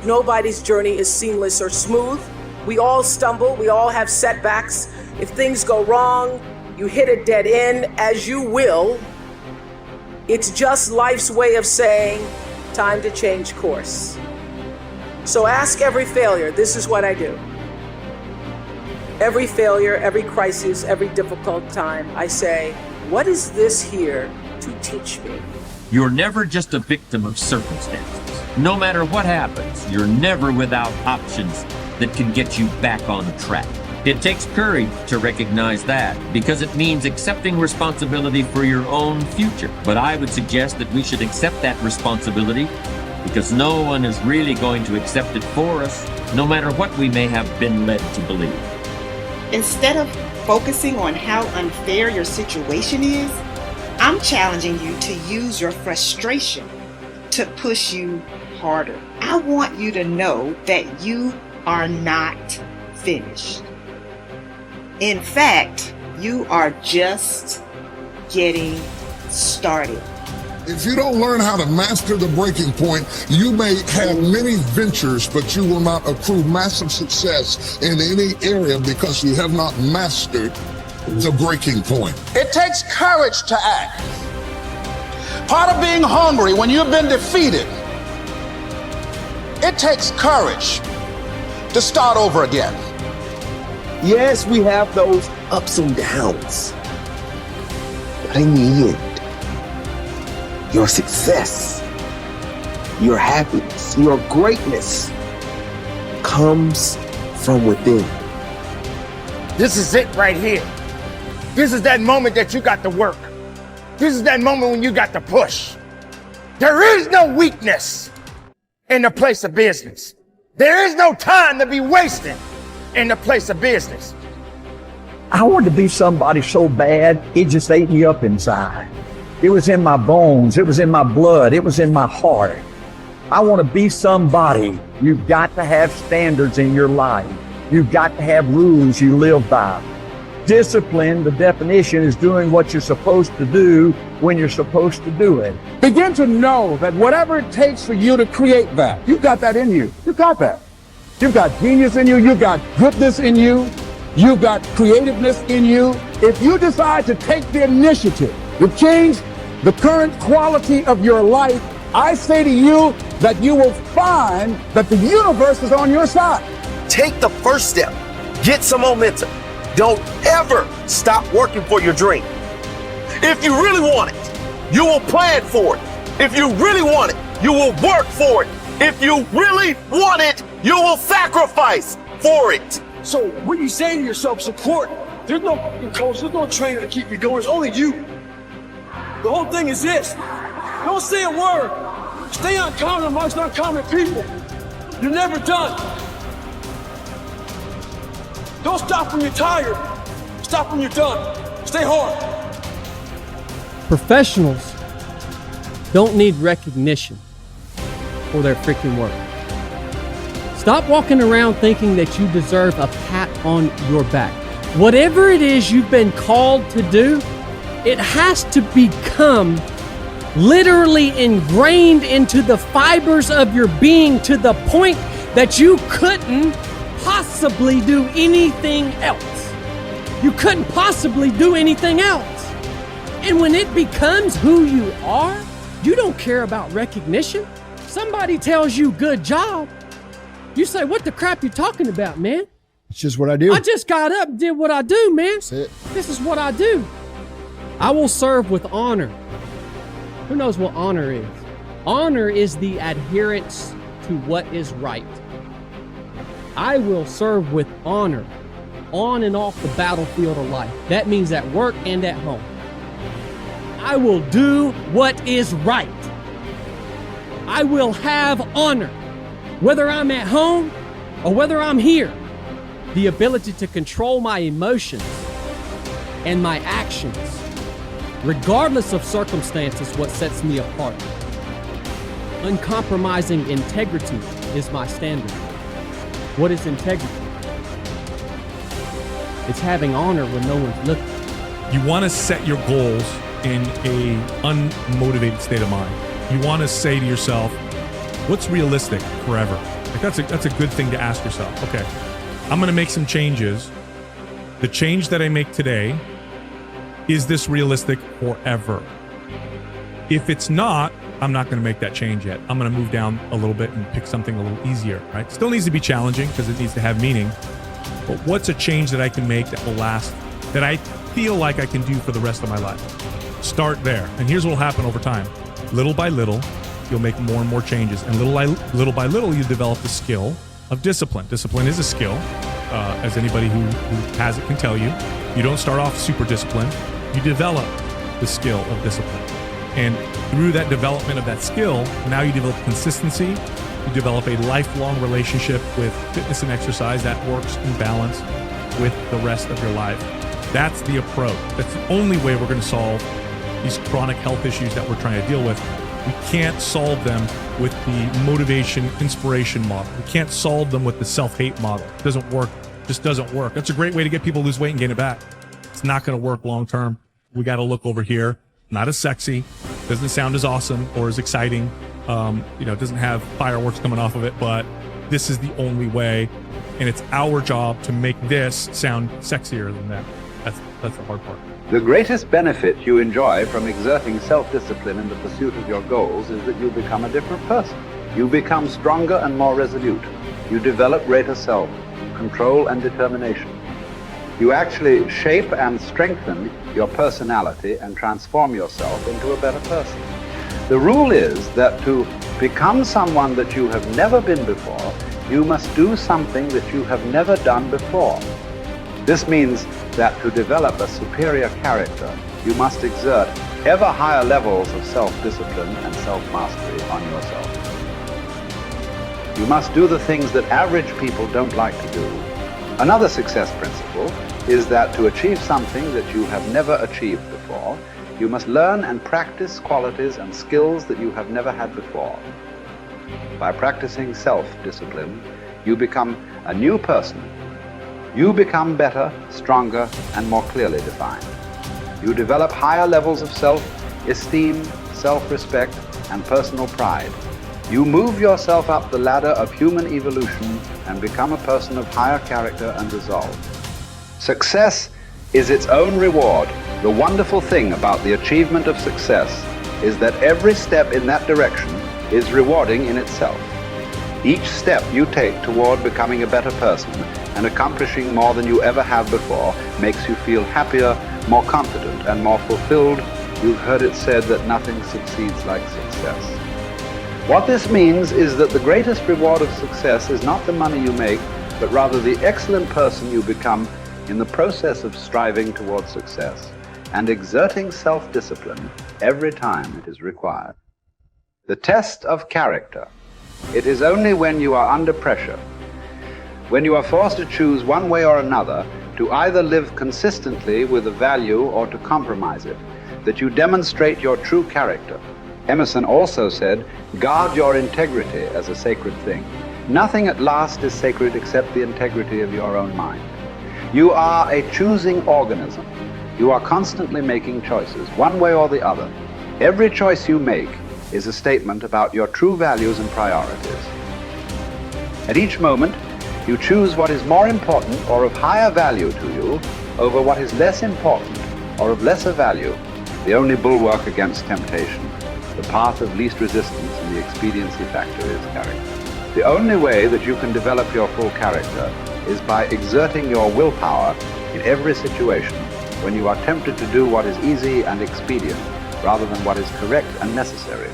Nobody's journey is seamless or smooth. We all stumble, we all have setbacks. If things go wrong, you hit a dead end, as you will. It's just life's way of saying, time to change course. So ask every failure, this is what I do. Every failure, every crisis, every difficult time, I say, what is this here to teach me? You're never just a victim of circumstances. No matter what happens, you're never without options that can get you back on track. It takes courage to recognize that, because it means accepting responsibility for your own future. But I would suggest that we should accept that responsibility, because no one is really going to accept it for us, no matter what we may have been led to believe. Instead of focusing on how unfair your situation is, I'm challenging you to use your frustration to push you harder. I want you to know that you are not finished. In fact, you are just getting started. If you don't learn how to master the breaking point, you may have many ventures, but you will not accrue massive success in any area because you have not mastered the breaking point. It takes courage to act. Part of being hungry when you've been defeated, it takes courage to start over again. Yes, we have those ups and downs, but in the end, your success, your happiness, your greatness comes from within. This is it right here. This is that moment that you got to work. This is that moment when you got to push. There is no weakness in the place of business. There is no time to be wasting in the place of business. I wanted to be somebody so bad, it just ate me up inside. It was in my bones, it was in my blood, it was in my heart. I want to be somebody. You've got to have standards in your life. You've got to have rules you live by. Discipline, the definition, is doing what you're supposed to do when you're supposed to do it. Begin to know that whatever it takes for you to create that, you've got that in you. You've got that. You've got genius in you. You've got goodness in you. You've got creativeness in you. If you decide to take the initiative to change the current quality of your life, I say to you that you will find that the universe is on your side. Take the first step. Get some momentum. Don't ever stop working for your dream. If you really want it, you will plan for it. If you really want it, you will work for it. If you really want it, you will sacrifice for it. So when you say to yourself, support, there's no coach, there's no trainer to keep you going. It's only you. The whole thing is this. Don't say a word. Stay uncommon amongst uncommon people. You're never done. Don't stop when you're tired. Stop when you're done. Stay hard. Professionals don't need recognition for their freaking work. Stop walking around thinking that you deserve a pat on your back. Whatever it is you've been called to do, it has to become literally ingrained into the fibers of your being to the point that you couldn't possibly do anything else. You couldn't possibly do anything else. And when it becomes who you are, you don't care about recognition. Somebody tells you good job, you say, what the crap you talking about, man? It's just what I do. I just got up and did what I do, man. That's it. This is what I do. I will serve with honor. Who knows what honor is? Honor is the adherence to what is right. I will serve with honor on and off the battlefield of life. That means at work and at home. I will do what is right. I will have honor, whether I'm at home or whether I'm here. The ability to control my emotions and my actions, regardless of circumstances, what sets me apart. Uncompromising integrity is my standard. What is integrity? It's having honor when no one's looking. You want to set your goals in a unmotivated state of mind. You want to say to yourself, what's realistic forever? Like that's a good thing to ask yourself. Okay, I'm going to make some changes. The change that I make today, is this realistic forever? If it's not, I'm not going to make that change yet. I'm going to move down a little bit and pick something a little easier, right? Still needs to be challenging because it needs to have meaning. But what's a change that I can make that will last, that I feel like I can do for the rest of my life? Start there. And here's what will happen over time. Little by little, you'll make more and more changes. And little by little, you develop the skill of discipline. Discipline is a skill, as anybody who has it can tell you. You don't start off super disciplined. You develop the skill of discipline. And through that development of that skill, now you develop consistency. You develop a lifelong relationship with fitness and exercise that works in balance with the rest of your life. That's the approach. That's the only way we're going to solve these chronic health issues that we're trying to deal with. We can't solve them with the motivation, inspiration model. We can't solve them with the self-hate model. It doesn't work. It just doesn't work. That's a great way to get people to lose weight and gain it back. It's not going to work long term. We got to look over here. Not as sexy, doesn't sound as awesome or as exciting. It doesn't have fireworks coming off of it, but this is the only way. And it's our job to make this sound sexier than that. That's the hard part. The greatest benefit you enjoy from exerting self-discipline in the pursuit of your goals is that you become a different person. You become stronger and more resolute. You develop greater self-control and determination. You actually shape and strengthen your personality and transform yourself into a better person. The rule is that to become someone that you have never been before, you must do something that you have never done before. This means that to develop a superior character, you must exert ever higher levels of self-discipline and self-mastery on yourself. You must do the things that average people don't like to do. Another success principle is that to achieve something that you have never achieved before, you must learn and practice qualities and skills that you have never had before. By practicing self-discipline, you become a new person. You become better, stronger, and more clearly defined. You develop higher levels of self-esteem, self-respect, and personal pride. You move yourself up the ladder of human evolution and become a person of higher character and resolve. Success is its own reward. The wonderful thing about the achievement of success is that every step in that direction is rewarding in itself. Each step you take toward becoming a better person and accomplishing more than you ever have before makes you feel happier, more confident, and more fulfilled. You've heard it said that nothing succeeds like success. What this means is that the greatest reward of success is not the money you make, but rather the excellent person you become in the process of striving towards success and exerting self-discipline every time it is required. The test of character. It is only when you are under pressure, when you are forced to choose one way or another, to either live consistently with a value or to compromise it, that you demonstrate your true character. Emerson also said, guard your integrity as a sacred thing. Nothing at last is sacred except the integrity of your own mind. You are a choosing organism. You are constantly making choices, one way or the other. Every choice you make is a statement about your true values and priorities. At each moment, you choose what is more important or of higher value to you over what is less important or of lesser value, the only bulwark against temptation. The path of least resistance and the expediency factor is character. The only way that you can develop your full character is by exerting your willpower in every situation when you are tempted to do what is easy and expedient rather than what is correct and necessary.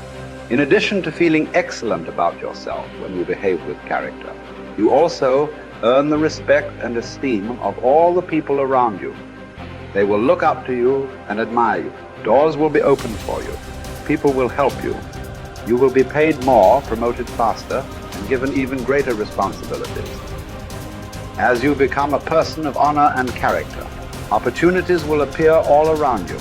In addition to feeling excellent about yourself when you behave with character, you also earn the respect and esteem of all the people around you. They will look up to you and admire you. Doors will be opened for you. People will help you. You will be paid more, promoted faster, and given even greater responsibilities. As you become a person of honor and character, opportunities will appear all around you.